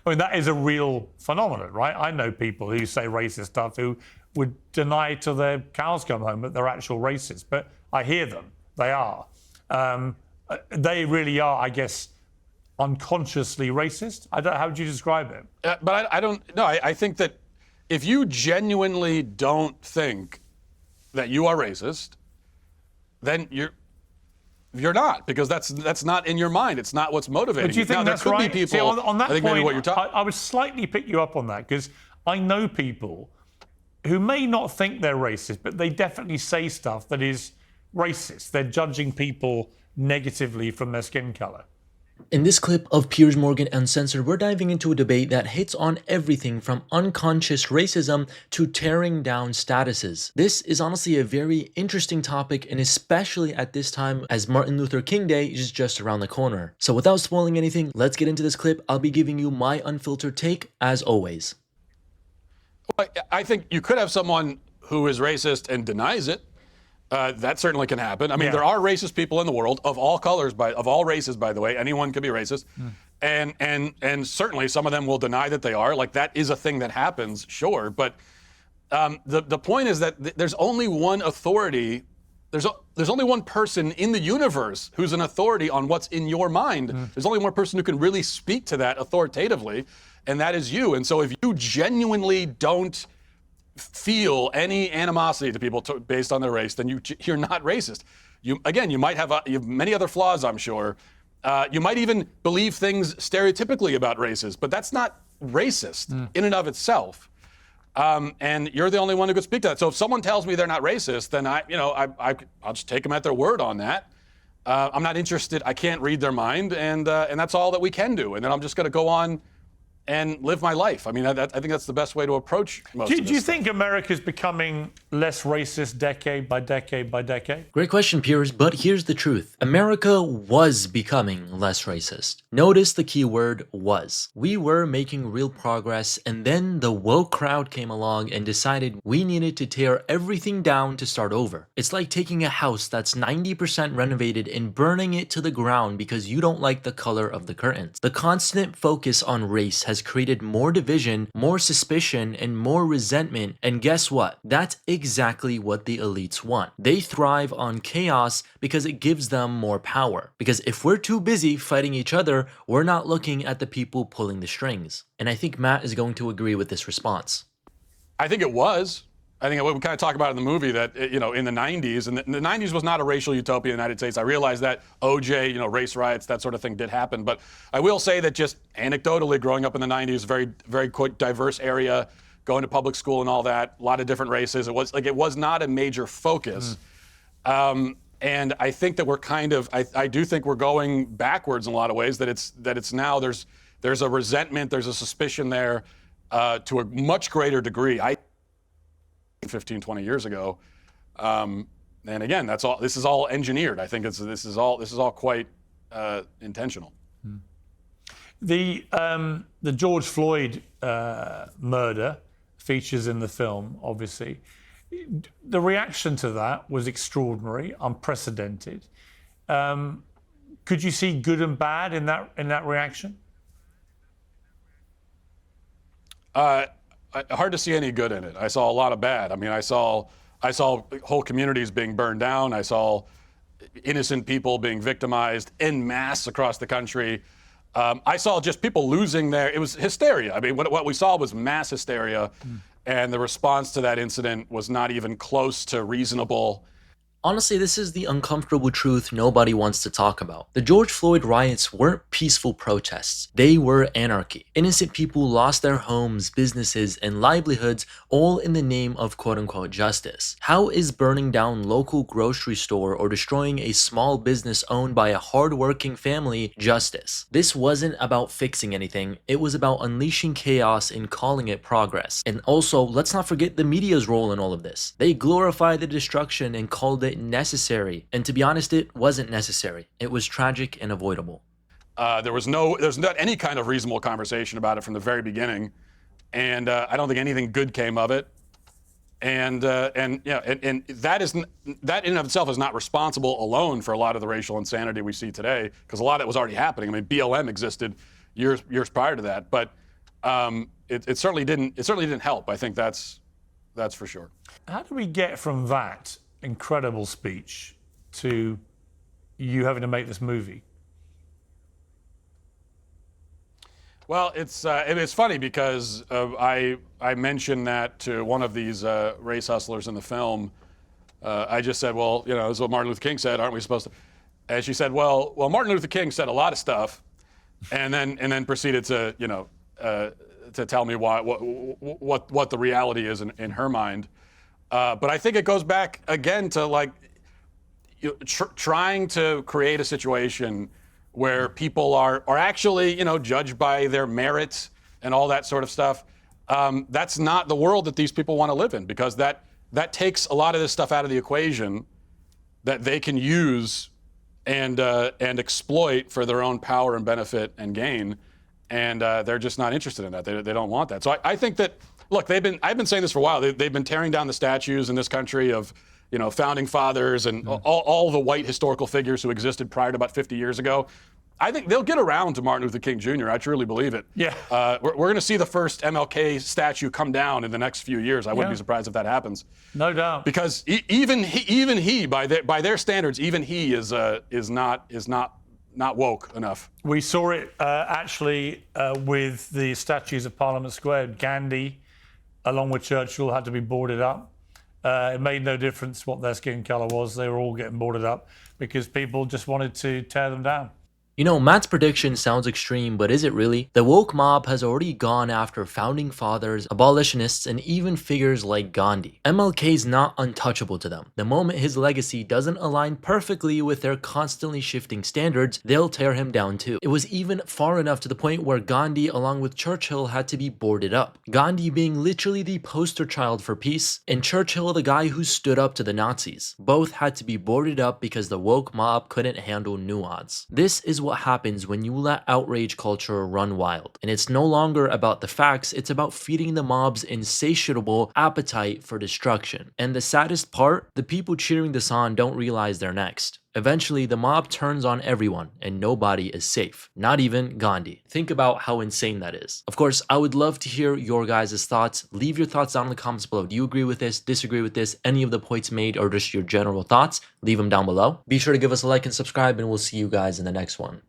I mean, that is a real phenomenon, right? I know people who say racist stuff who would deny till their cows come home that they're actual racists, but I hear them. They are. They really are, I guess, unconsciously racist. How would you describe it? But I don't know. I think that if you genuinely don't think that you are racist, then you're not, because that's not in your mind. It's not what's motivating. But do you think now, that's there could right? be people. See, on that I think point, maybe what you're talking. I would slightly pick you up on that, because I know people who may not think they're racist, but they definitely say stuff that is racist. They're judging people negatively from their skin color. In this clip of Piers Morgan Uncensored, we're diving into a debate that hits on everything from unconscious racism to tearing down statuses. This is honestly a very interesting topic, and especially at this time as Martin Luther King Day is just around the corner. So without spoiling anything, let's get into this clip. I'll be giving you my unfiltered take as always. I think you could have someone who is racist and denies it. That certainly can happen. I mean, there are racist people in the world of all colors, of all races, by the way. Anyone can be racist. And certainly some of them will deny that they are. Like, that is a thing that happens, sure. But the point is that there's only one authority. There's only one person in the universe who's an authority on what's in your mind. There's only one person who can really speak to that authoritatively, and that is you. And so if you genuinely don't feel any animosity to people based on their race, then you're not racist. You might have you have many other flaws, I'm sure. You might even believe things stereotypically about races, but that's not racist in and of itself. And you're the only one who could speak to that. So if someone tells me they're not racist, then I'll just take them at their word on that. I'm not interested. I can't read their mind, and that's all that we can do. And then I'm just going to go on and live my life. I mean, I think that's the best way to approach most of this. Do you think America's becoming less racist decade by decade by decade? Great question, Piers, but here's the truth. America was becoming less racist. Notice the key word was. We were making real progress, and then the woke crowd came along and decided we needed to tear everything down to start over. It's like taking a house that's 90% renovated and burning it to the ground because you don't like the color of the curtains. The constant focus on race has created more division, more suspicion, and more resentment. And guess what? That's exactly what the elites want. They thrive on chaos because it gives them more power. Because if we're too busy fighting each other, we're not looking at the people pulling the strings. And I think Matt is going to agree with this response. I think it was. I think we kind of talk about in the movie that, in the 90s, and the 90s was not a racial utopia in the United States. I realize that OJ, race riots, that sort of thing did happen. But I will say that just anecdotally, growing up in the 90s, very, very quite diverse area, going to public school and all that, a lot of different races. It was not a major focus. And I think that we're I do think we're going backwards in a lot of ways, that it's now there's a resentment, there's a suspicion there to a much greater degree. 15, 20 years ago. And again, this is all engineered. I think this is all quite intentional. The George Floyd murder features in the film, obviously. The reaction to that was extraordinary, unprecedented. Could you see good and bad in that reaction? Hard to see any good in it. I saw a lot of bad. I mean, I saw whole communities being burned down. I saw innocent people being victimized en masse across the country. I saw just people losing it was hysteria. I mean, what we saw was mass hysteria, and the response to that incident was not even close to reasonable. Honestly, this is the uncomfortable truth nobody wants to talk about. The George Floyd riots weren't peaceful protests. They were anarchy. Innocent people lost their homes, businesses, and livelihoods, all in the name of quote-unquote justice. How is burning down local grocery store or destroying a small business owned by a hard-working family justice? This wasn't about fixing anything. It was about unleashing chaos and calling it progress. And also, let's not forget the media's role in all of this. They glorified the destruction and called it necessary, and to be honest, it wasn't necessary. It was tragic and avoidable. There's not any kind of reasonable conversation about it from the very beginning, and I don't think anything good came of it. And that in and of itself is not responsible alone for a lot of the racial insanity we see today, because a lot of it was already happening. I mean, BLM existed years prior to that, but it certainly didn't help. I think that's for sure. How do we get from that incredible speech to you having to make this movie? Well, it's funny because I mentioned that to one of these race hustlers in the film. I just said, well, this is what Martin Luther King said. Aren't we supposed to? And she said, well, Martin Luther King said a lot of stuff, and then proceeded to to tell me what the reality is in her mind. But I think it goes back again to trying to create a situation where people are actually judged by their merits and all that sort of stuff. That's not the world that these people want to live in, because that takes a lot of this stuff out of the equation that they can use and exploit for their own power and benefit and gain. And they're just not interested in that. They don't want that. So I think that, look, I've been saying this for a while. They've been tearing down the statues in this country of founding fathers and all the white historical figures who existed prior to about 50 years ago. I think they'll get around to Martin Luther King Jr. I truly believe it. Yeah. We're going to see the first MLK statue come down in the next few years. I wouldn't be surprised if that happens. No doubt. Because even he, by their standards, even he is not woke enough. We saw it actually with the statues of Parliament Square. Gandhi, along with Churchill, had to be boarded up. It made no difference what their skin color was. They were all getting boarded up because people just wanted to tear them down. Matt's prediction sounds extreme, but is it really? The woke mob has already gone after founding fathers, abolitionists, and even figures like Gandhi. MLK's not untouchable to them. The moment his legacy doesn't align perfectly with their constantly shifting standards, they'll tear him down too. It was even far enough to the point where Gandhi, along with Churchill, had to be boarded up. Gandhi being literally the poster child for peace, and Churchill the guy who stood up to the Nazis. Both had to be boarded up because the woke mob couldn't handle nuance. This is what happens when you let outrage culture run wild. And it's no longer about the facts, it's about feeding the mob's insatiable appetite for destruction. And the saddest part, the people cheering this on don't realize they're next. Eventually, the mob turns on everyone, and nobody is safe. Not even Gandhi. Think about how insane that is. Of course, I would love to hear your guys' thoughts. Leave your thoughts down in the comments below. Do you agree with this, disagree with this, any of the points made, or just your general thoughts? Leave them down below. Be sure to give us a like and subscribe, and we'll see you guys in the next one.